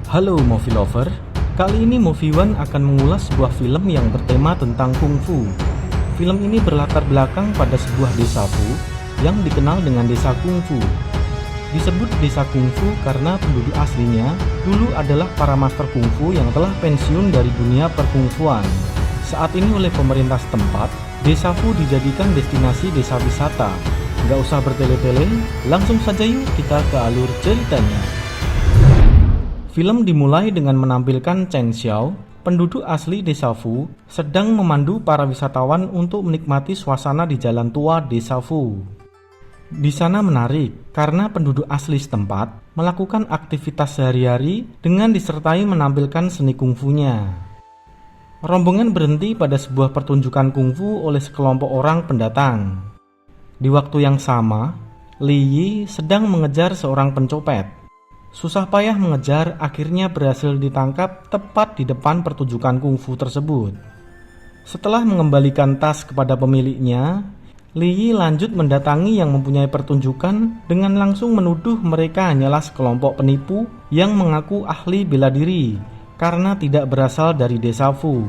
Halo Movie Lover, kali ini Movie One akan mengulas sebuah film yang bertema tentang kungfu. Film ini berlatar belakang pada sebuah desa Fu yang dikenal dengan desa kungfu. Disebut desa kungfu karena penduduk aslinya dulu adalah para master kungfu yang telah pensiun dari dunia perkungfuan. Saat ini oleh pemerintah setempat, desa Fu dijadikan destinasi desa wisata. Nggak usah bertele-tele, langsung saja yuk kita ke alur ceritanya. Film dimulai dengan menampilkan Chen Xiao, penduduk asli desa Fu, sedang memandu para wisatawan untuk menikmati suasana di jalan tua desa Fu. Di sana menarik karena penduduk asli setempat melakukan aktivitas sehari-hari dengan disertai menampilkan seni kungfunya. Rombongan berhenti pada sebuah pertunjukan kungfu oleh sekelompok orang pendatang. Di waktu yang sama, Li Yi sedang mengejar seorang pencopet. Susah payah mengejar, akhirnya berhasil ditangkap tepat di depan pertunjukan kungfu tersebut. Setelah mengembalikan tas kepada pemiliknya, Li Yi lanjut mendatangi yang mempunyai pertunjukan dengan langsung menuduh mereka hanyalah sekelompok penipu yang mengaku ahli bela diri karena tidak berasal dari desa Fu.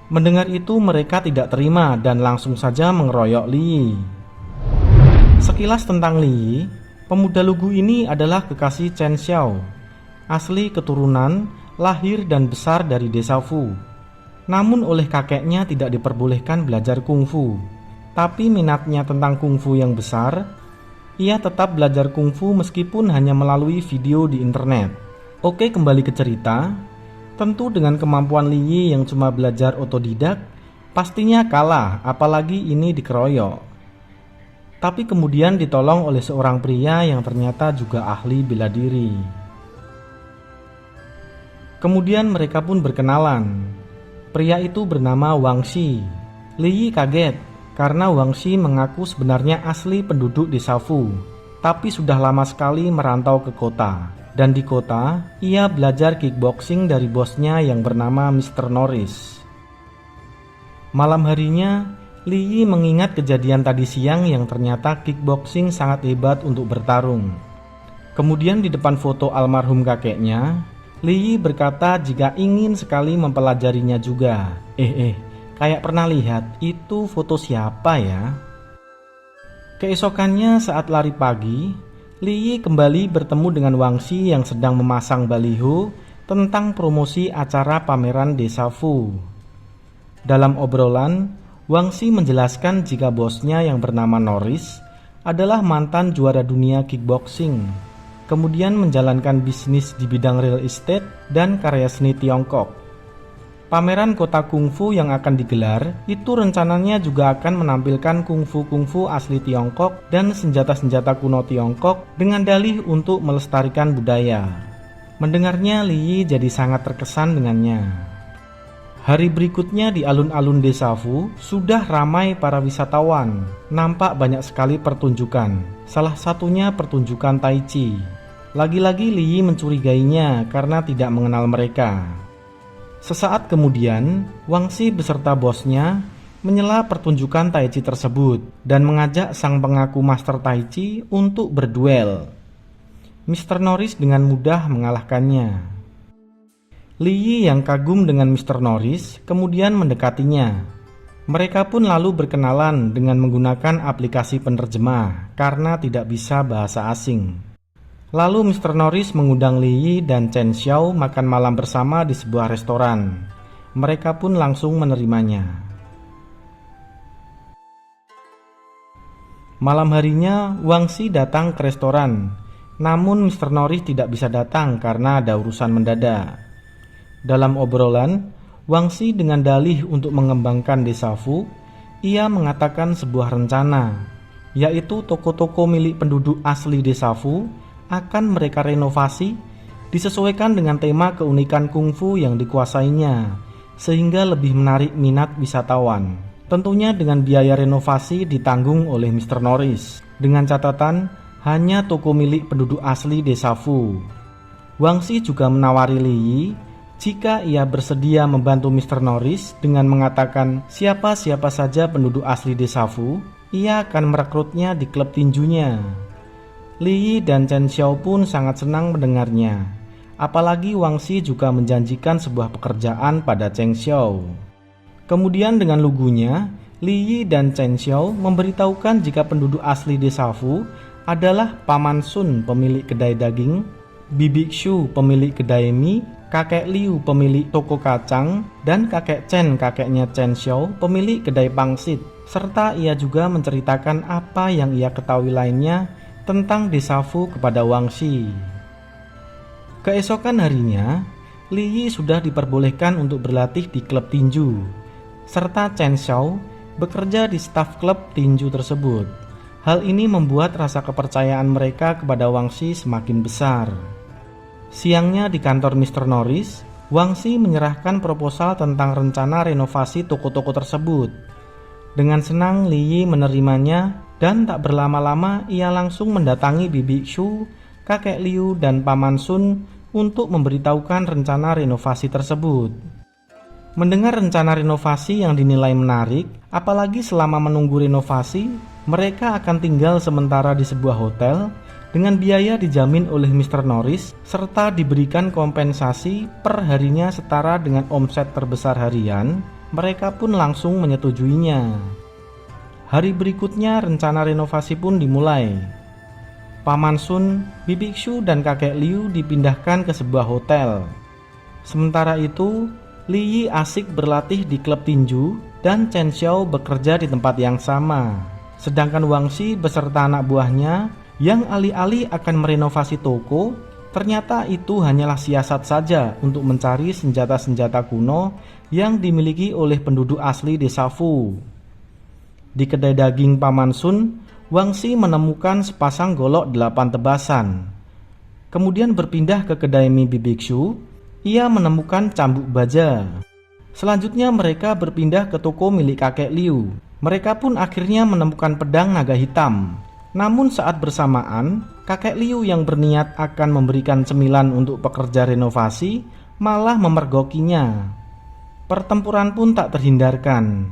Mendengar itu mereka tidak terima dan langsung saja mengeroyok Li Yi. Sekilas tentang Li Yi, pemuda lugu ini adalah kekasih Chen Xiao, asli keturunan, lahir dan besar dari desa Fu. Namun oleh kakeknya tidak diperbolehkan belajar kungfu. Tapi minatnya tentang kungfu yang besar, ia tetap belajar kungfu meskipun hanya melalui video di internet. Oke, kembali ke cerita. Tentu dengan kemampuan Li Yi yang cuma belajar otodidak, pastinya kalah, apalagi ini dikeroyok. Tapi kemudian ditolong oleh seorang pria yang ternyata juga ahli bela diri. Kemudian mereka pun berkenalan. Pria itu bernama Wang Xi. Li Yi kaget karena Wang Xi mengaku sebenarnya asli penduduk desa Fu, tapi sudah lama sekali merantau ke kota. Dan di kota, ia belajar kickboxing dari bosnya yang bernama Mr. Norris. Malam harinya, Li Yi mengingat kejadian tadi siang yang ternyata kickboxing sangat hebat untuk bertarung. Kemudian di depan foto almarhum kakeknya, Li Yi berkata jika ingin sekali mempelajarinya juga. Kayak pernah lihat, itu foto siapa ya? Keesokannya saat lari pagi, Li Yi kembali bertemu dengan Wang Xi yang sedang memasang baliho tentang promosi acara pameran desa Fu. Dalam obrolan, Wang Xi menjelaskan jika bosnya yang bernama Norris adalah mantan juara dunia kickboxing, kemudian menjalankan bisnis di bidang real estate dan karya seni Tiongkok. Pameran kota kungfu yang akan digelar itu rencananya juga akan menampilkan kungfu-kungfu asli Tiongkok dan senjata-senjata kuno Tiongkok dengan dalih untuk melestarikan budaya. Mendengarnya, Li Yi jadi sangat terkesan dengannya. Hari berikutnya di alun-alun desa Fu sudah ramai para wisatawan. Nampak banyak sekali pertunjukan. Salah satunya pertunjukan Tai Chi. Lagi-lagi Li Yi mencurigainya karena tidak mengenal mereka. Sesaat kemudian, Wang Xi beserta bosnya menyela pertunjukan Tai Chi tersebut dan mengajak sang pengaku master Tai Chi untuk berduel. Mr. Norris dengan mudah mengalahkannya. Li Yi yang kagum dengan Mr. Norris kemudian mendekatinya. Mereka pun lalu berkenalan dengan menggunakan aplikasi penerjemah karena tidak bisa bahasa asing. Lalu Mr. Norris mengundang Li Yi dan Chen Xiao makan malam bersama di sebuah restoran. Mereka pun langsung menerimanya. Malam harinya Wang Xi datang ke restoran. Namun Mr. Norris tidak bisa datang karena ada urusan mendadak. Dalam obrolan, Wang Xi dengan dalih untuk mengembangkan desa Fu, ia mengatakan sebuah rencana, yaitu toko-toko milik penduduk asli desa Fu akan mereka renovasi disesuaikan dengan tema keunikan kungfu yang dikuasainya, sehingga lebih menarik minat wisatawan. Tentunya dengan biaya renovasi ditanggung oleh Mr. Norris, dengan catatan hanya toko milik penduduk asli desa Fu. Wang Xi juga menawari Li Yi jika ia bersedia membantu Mr. Norris dengan mengatakan siapa-siapa saja penduduk asli desa Fu, ia akan merekrutnya di klub tinjunya. Li Yi dan Chen Xiao pun sangat senang mendengarnya. apalagi Wang Xi juga menjanjikan sebuah pekerjaan pada Cheng Xiao. Kemudian dengan lugunya, Li Yi dan Chen Xiao memberitahukan jika penduduk asli desa Fu adalah Paman Sun pemilik kedai daging, Bibi Xu pemilik kedai mie, kakek Liu pemilik toko kacang, dan kakek Chen kakeknya Chen Xiao pemilik kedai pangsit. Serta ia juga menceritakan apa yang ia ketahui lainnya tentang desa Fu kepada Wang Xi. Keesokan harinya, Li Yi sudah diperbolehkan untuk berlatih di klub tinju, serta Chen Xiao bekerja di staf klub tinju tersebut. Hal ini membuat rasa kepercayaan mereka kepada Wang Xi semakin besar. Siangnya di kantor Mr. Norris, Wang Xi menyerahkan proposal tentang rencana renovasi toko-toko tersebut. Dengan senang Li Yi menerimanya dan tak berlama-lama ia langsung mendatangi Bibi Xu, kakek Liu dan Paman Sun untuk memberitahukan rencana renovasi tersebut. Mendengar rencana renovasi yang dinilai menarik, apalagi selama menunggu renovasi, mereka akan tinggal sementara di sebuah hotel dengan biaya dijamin oleh Mr. Norris serta diberikan kompensasi per harinya setara dengan omset terbesar harian. Mereka pun langsung menyetujuinya. Hari berikutnya rencana renovasi pun dimulai. Paman Sun, Bibi Xu dan kakek Liu dipindahkan ke sebuah hotel. Sementara itu, Li Yi asik berlatih di klub tinju dan Chen Xiao bekerja di tempat yang sama. Sedangkan Wang Xi beserta anak buahnya yang alih-alih akan merenovasi toko, ternyata itu hanyalah siasat saja untuk mencari senjata-senjata kuno yang dimiliki oleh penduduk asli desa Fu. Di kedai daging Paman Sun, Wang Xi menemukan sepasang golok 8 tebasan. Kemudian berpindah ke kedai mie Bibi Xu, ia menemukan cambuk baja. Selanjutnya mereka berpindah ke toko milik kakek Liu. Mereka pun akhirnya menemukan pedang naga hitam. Namun saat bersamaan, kakek Liu yang berniat akan memberikan cemilan untuk pekerja renovasi malah memergokinya. Pertempuran pun tak terhindarkan.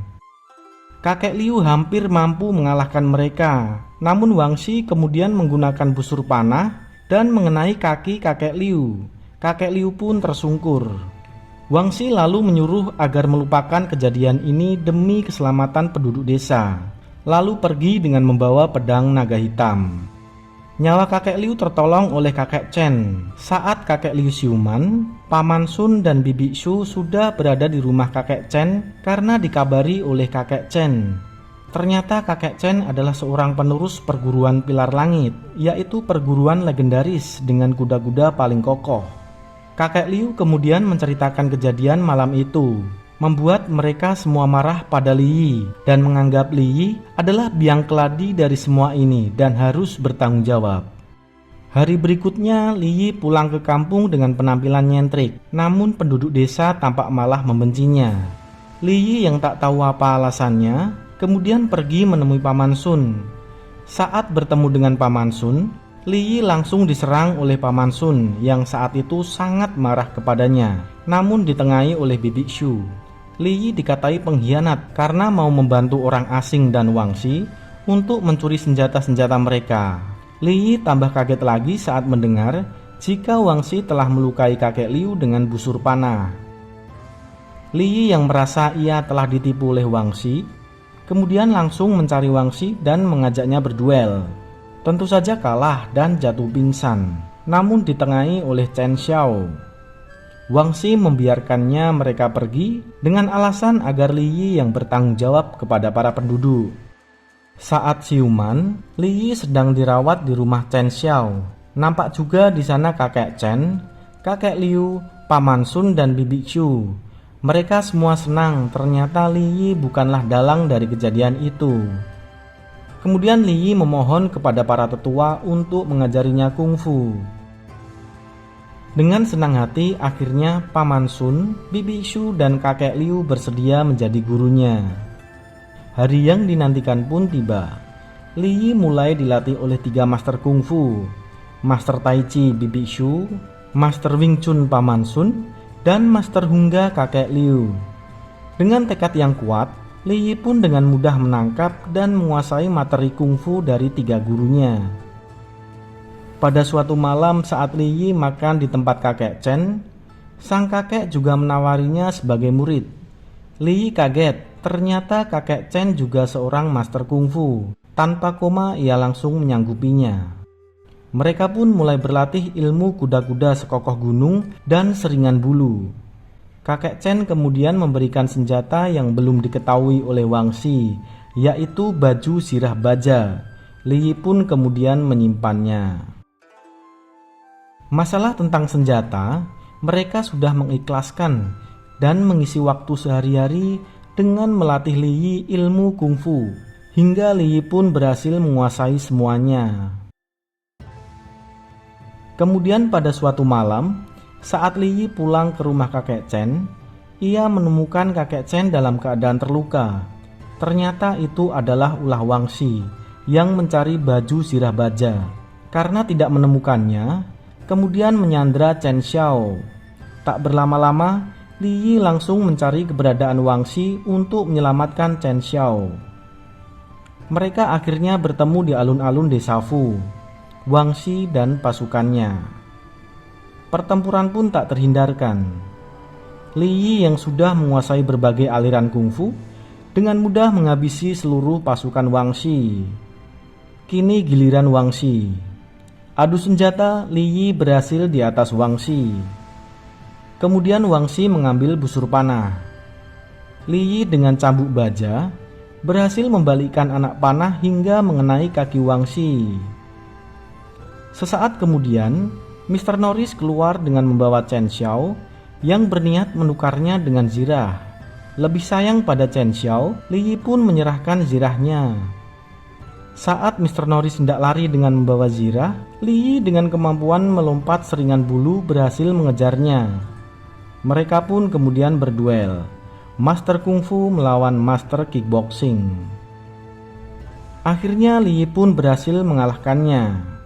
Kakek Liu hampir mampu mengalahkan mereka, namun Wang Xi kemudian menggunakan busur panah dan mengenai kaki kakek Liu. Kakek Liu pun tersungkur. Wang Xi lalu menyuruh agar melupakan kejadian ini demi keselamatan penduduk desa, lalu pergi dengan membawa pedang naga hitam. Nyawa kakek Liu tertolong oleh kakek Chen. Saat kakek Liu siuman, Paman Sun dan Bibi Xu sudah berada di rumah kakek Chen karena dikabari oleh kakek Chen. Ternyata kakek Chen adalah seorang penerus perguruan Pilar Langit, yaitu perguruan legendaris dengan kuda-kuda paling kokoh. Kakek Liu kemudian menceritakan kejadian malam itu, membuat mereka semua marah pada Li Yi dan menganggap Li Yi adalah biang keladi dari semua ini dan harus bertanggung jawab. Hari berikutnya Li Yi pulang ke kampung dengan penampilan nyentrik, namun penduduk desa tampak malah membencinya. Li Yi yang tak tahu apa alasannya, kemudian pergi menemui Paman Sun. Saat bertemu dengan Paman Sun, Li Yi langsung diserang oleh Paman Sun yang saat itu sangat marah kepadanya, namun ditengahi oleh Bibi Xu. Li Yi dikatai pengkhianat karena mau membantu orang asing dan Wang Xi untuk mencuri senjata-senjata mereka. Li Yi tambah kaget lagi saat mendengar jika Wang Xi telah melukai kakek Liu dengan busur panah. Li Yi yang merasa ia telah ditipu oleh Wang Xi, kemudian langsung mencari Wang Xi dan mengajaknya berduel. Tentu saja kalah dan jatuh pingsan, namun ditengahi oleh Chen Xiao. Wang Xi membiarkannya mereka pergi dengan alasan agar Li Yi yang bertanggung jawab kepada para penduduk. Saat siuman, Li Yi sedang dirawat di rumah Chen Xiao. Nampak juga di sana kakek Chen, kakek Liu, Paman Sun dan Bibi Xu. Mereka semua senang ternyata Li Yi bukanlah dalang dari kejadian itu. Kemudian Li Yi memohon kepada para tetua untuk mengajarinya kungfu. Dengan senang hati, akhirnya Paman Sun, Bibi Xu, dan kakek Liu bersedia menjadi gurunya. Hari yang dinantikan pun tiba. Li Yi mulai dilatih oleh 3 master kungfu, Master Tai Chi Bibi Xu, Master Wing Chun Paman Sun, dan Master Hungga kakek Liu. Dengan tekad yang kuat, Li Yi pun dengan mudah menangkap dan menguasai materi kungfu dari 3 gurunya. Pada suatu malam saat Li Yi makan di tempat kakek Chen, sang kakek juga menawarinya sebagai murid. Li Yi kaget, ternyata kakek Chen juga seorang master kungfu. Tanpa koma ia langsung menyanggupinya. Mereka pun mulai berlatih ilmu kuda-kuda sekokoh gunung dan seringan bulu. Kakek Chen kemudian memberikan senjata yang belum diketahui oleh Wang Xi, yaitu baju zirah baja. Li Yi pun kemudian menyimpannya. Masalah tentang senjata, mereka sudah mengikhlaskan dan mengisi waktu sehari-hari dengan melatih Li Yi ilmu kungfu, hingga Li Yi pun berhasil menguasai semuanya. Kemudian pada suatu malam, saat Li Yi pulang ke rumah kakek Chen, ia menemukan kakek Chen dalam keadaan terluka. Ternyata itu adalah ulah Wang Xi yang mencari baju zirah baja. Karena tidak menemukannya, kemudian menyandra Chen Xiao. Tak berlama-lama, Li Yi langsung mencari keberadaan Wang Xi untuk menyelamatkan Chen Xiao. Mereka akhirnya bertemu di alun-alun desa Fu, Wang Xi dan pasukannya. Pertempuran pun tak terhindarkan. Li Yi yang sudah menguasai berbagai aliran kungfu dengan mudah menghabisi seluruh pasukan Wang Xi. Kini giliran Wang Xi. Adu senjata, Li Yi berhasil di atas Wang Xi. Kemudian Wang Xi mengambil busur panah. Li Yi dengan cambuk baja berhasil membalikkan anak panah hingga mengenai kaki Wang Xi. Sesaat kemudian, Mr. Norris keluar dengan membawa Chen Xiao yang berniat menukarnya dengan zirah. Lebih sayang pada Chen Xiao, Li Yi pun menyerahkan zirahnya. Saat Mr. Norris hendak lari dengan membawa zirah, Li Yi dengan kemampuan melompat seringan bulu berhasil mengejarnya. Mereka pun kemudian berduel, Master Kungfu melawan Master Kickboxing. Akhirnya Li Yi pun berhasil mengalahkannya.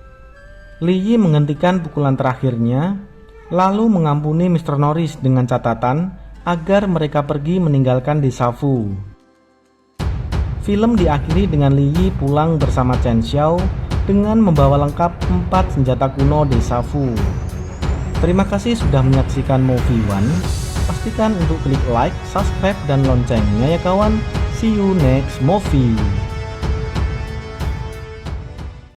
Li Yi menghentikan pukulan terakhirnya, lalu mengampuni Mr. Norris dengan catatan agar mereka pergi meninggalkan desa Fu. Film diakhiri dengan Li Yi pulang bersama Chen Xiao dengan membawa lengkap 4 senjata kuno desa Fu. Terima kasih sudah menyaksikan Movie One. Pastikan untuk klik like, subscribe, dan loncengnya ya kawan. See you next movie.